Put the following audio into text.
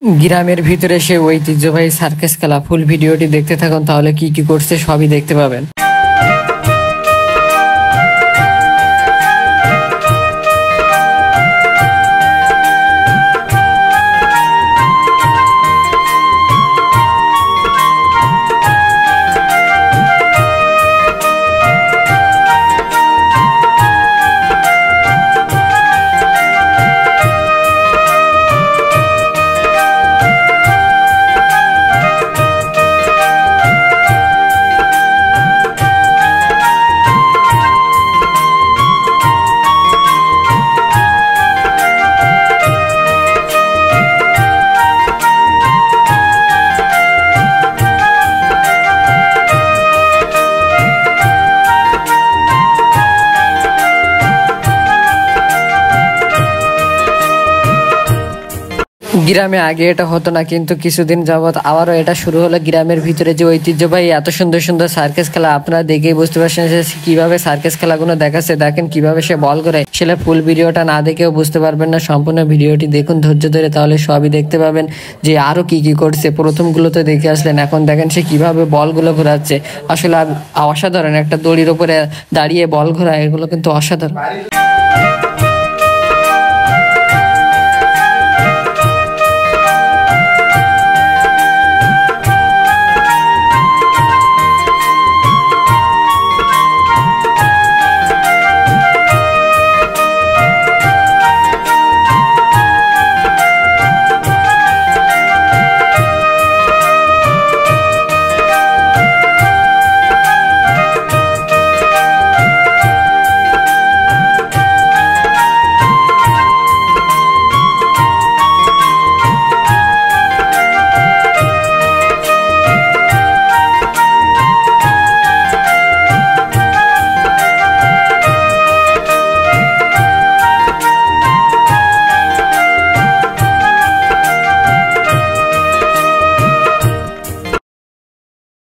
গ্রামের ভিতরে সে ঐতিহ্যবাহী সার্কাস খেলা। ফুল ভিডিওটি দেখতে থাকুন, তাহলে কি কি করছে সবই দেখতে পাবেন। গ্রামে আগে এটা হতো না, কিন্তু কিছুদিন যাবত আবারও এটা শুরু হলো। গ্রামের ভিতরে যে ঐতিহ্যবাহী এত সুন্দর সুন্দর সার্কাস খেলা, আপনারা দেখেই বুঝতে পারছেন যে কিভাবে সার্কাস খেলাগুলো দেখাচ্ছে। দেখেন কিভাবে সে বল করে। সেটা ফুল ভিডিওটা না দেখেও বুঝতে পারবেন না, সম্পূর্ণ ভিডিওটি দেখুন ধৈর্য ধরে, তাহলে সবই দেখতে পাবেন যে আরো কি কি করছে। প্রথমগুলো তো দেখে আসলেন, এখন দেখেন সে কিভাবে বলগুলো ঘোরাচ্ছে। আসলে অসাধারণ, একটা দড়ির উপরে দাঁড়িয়ে বল ঘোরা, এগুলো কিন্তু অসাধারণ।